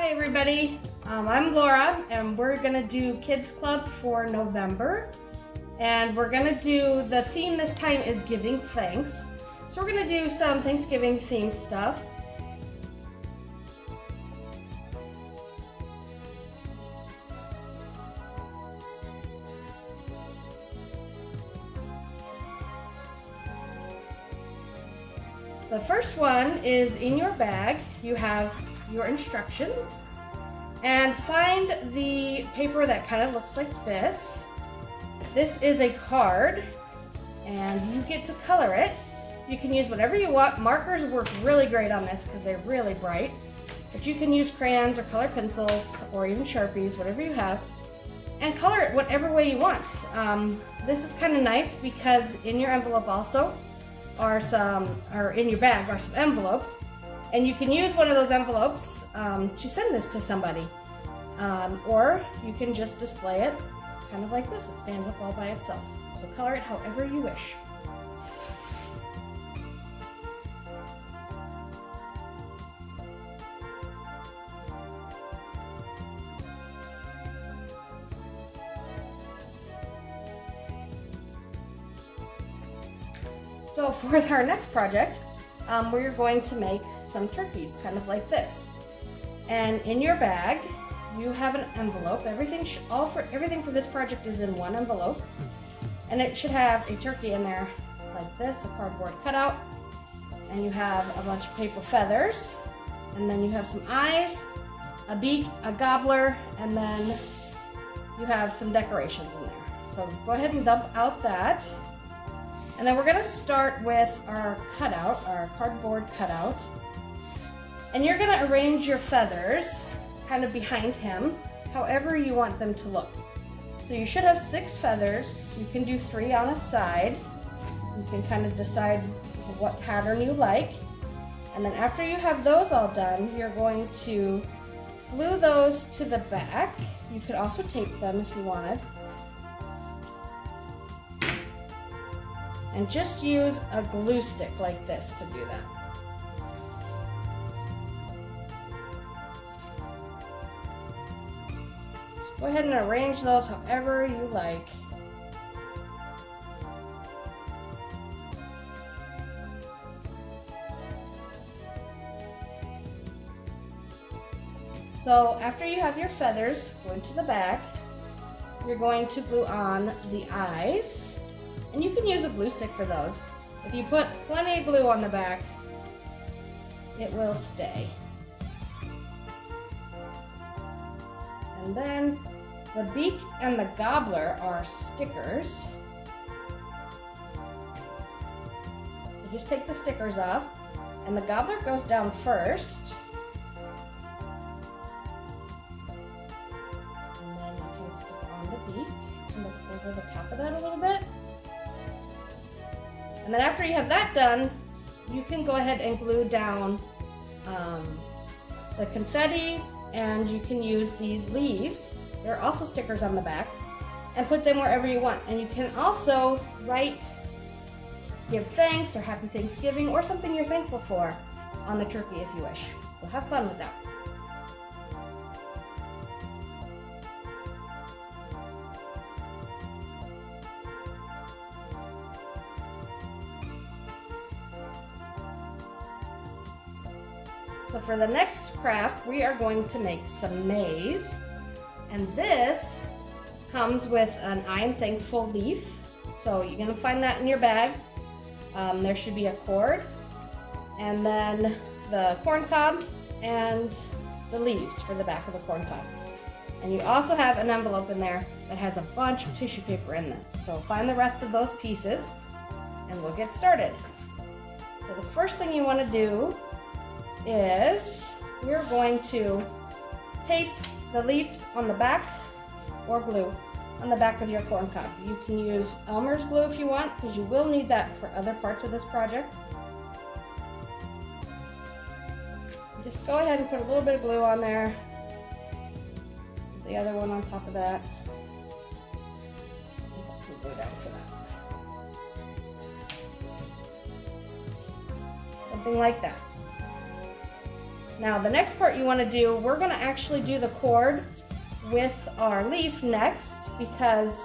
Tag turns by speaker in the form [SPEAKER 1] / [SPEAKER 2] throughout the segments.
[SPEAKER 1] Hi everybody, I'm Laura and we're gonna do Kids Club for November, and we're gonna do, the theme this time is giving thanks. So we're gonna do some Thanksgiving themed stuff. The first one is in your bag. You have your instructions, and find the paper that kind of looks like this. This is a card and you get to color it. You can use whatever you want. Markers work really great on this because they're really bright, but you can use crayons or color pencils or even Sharpies, whatever you have, and color it whatever way you want. This is kind of nice because in your envelope also are in your bag are some envelopes, and you can use one of those envelopes to send this to somebody. Or you can just display it kind of like this. It stands up all by itself. So color it however you wish. So for our next project, we're going to make some turkeys, kind of like this. And in your bag, you have an envelope. Everything for this project is in one envelope, and it should have a turkey in there like this, a cardboard cutout, and you have a bunch of paper feathers, and then you have some eyes, a beak, a gobbler, and then you have some decorations in there. So go ahead and dump out that. And then we're going to start with our cutout, our cardboard cutout. And you're going to arrange your feathers kind of behind him, however you want them to look. So you should have 6 feathers. You can do 3 on a side. You can kind of decide what pattern you like. And then after you have those all done, you're going to glue those to the back. You could also tape them if you wanted. And just use a glue stick like this to do that. Go ahead and arrange those however you like. So after you have your feathers glued to the back, you're going to glue on the eyes. And you can use a glue stick for those. If you put plenty of glue on the back, it will stay. And then the beak and the gobbler are stickers. So just take the stickers off, and the gobbler goes down first. And then you can stick on the beak and look over the top of that a little bit. And then after you have that done, you can go ahead and glue down the confetti, and you can use these leaves. There are also stickers on the back, and put them wherever you want. And you can also write give thanks or happy Thanksgiving or something you're thankful for on the turkey if you wish. So have fun with that. So for the next craft, we are going to make some maize, and this comes with an I am thankful leaf. So you're going to find that in your bag. There should be a cord, and then the corn cob and the leaves for the back of the corn cob. And you also have an envelope in there that has a bunch of tissue paper in it. So find the rest of those pieces and we'll get started. So the first thing you want to do is we're going to tape the leaves on the back, or glue on the back of your corn cob. You can use Elmer's glue if you want, because you will need that for other parts of this project. Just go ahead and put a little bit of glue on there. Put the other one on top of that. Put some glue down for that. Something like that. Now the next part you want to do, we're going to actually do the cord with our leaf next, because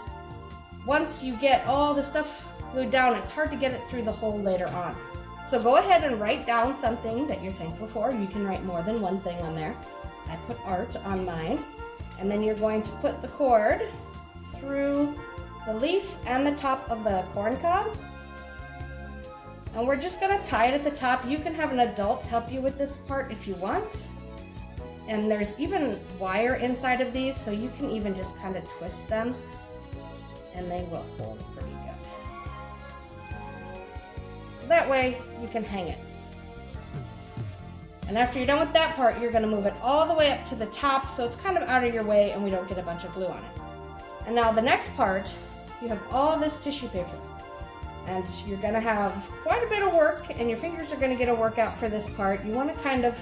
[SPEAKER 1] once you get all the stuff glued down, it's hard to get it through the hole later on. So go ahead and write down something that you're thankful for. You can write more than one thing on there. I put art on mine. And then you're going to put the cord through the leaf and the top of the corn cob. And we're just going to tie it at the top. You can have an adult help you with this part if you want. And there's even wire inside of these, so you can even just kind of twist them and they will hold pretty good. So that way you can hang it. And after you're done with that part, you're going to move it all the way up to the top so it's kind of out of your way and we don't get a bunch of glue on it. And now the next part, you have all this tissue paper. And you're going to have quite a bit of work, and your fingers are going to get a workout for this part. You want to kind of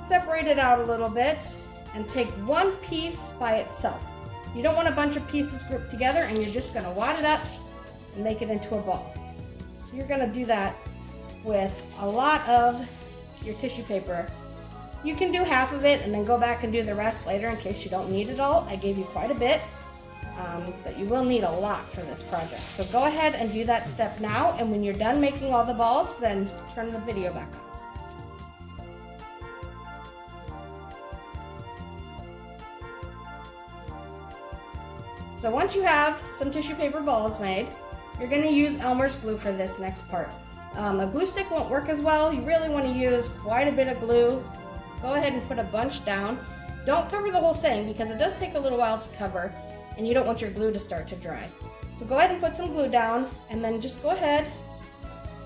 [SPEAKER 1] separate it out a little bit and take one piece by itself. You don't want a bunch of pieces grouped together, and you're just going to wad it up and make it into a ball. So you're going to do that with a lot of your tissue paper. You can do half of it and then go back and do the rest later in case you don't need it all. I gave you quite a bit. But you will need a lot for this project. So go ahead and do that step now, and when you're done making all the balls, then turn the video back on. So once you have some tissue paper balls made, you're going to use Elmer's glue for this next part. A glue stick won't work as well. You really want to use quite a bit of glue. Go ahead and put a bunch down. Don't cover the whole thing because it does take a little while to cover, and you don't want your glue to start to dry. So go ahead and put some glue down, and then just go ahead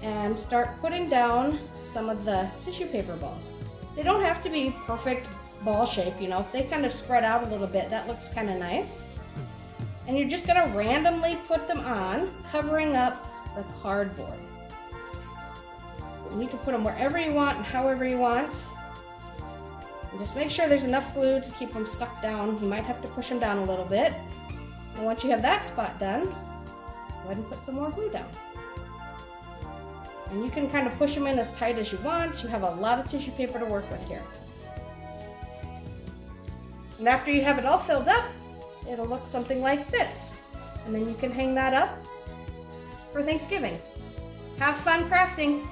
[SPEAKER 1] and start putting down some of the tissue paper balls. They don't have to be perfect ball shape, you know. If they kind of spread out a little bit, that looks kind of nice. And you're just gonna randomly put them on, covering up the cardboard. And you can put them wherever you want and however you want. And just make sure there's enough glue to keep them stuck down. You might have to push them down a little bit. And once you have that spot done, go ahead and put some more glue down. And you can kind of push them in as tight as you want. You have a lot of tissue paper to work with here. And after you have it all filled up, it'll look something like this. And then you can hang that up for Thanksgiving. Have fun crafting!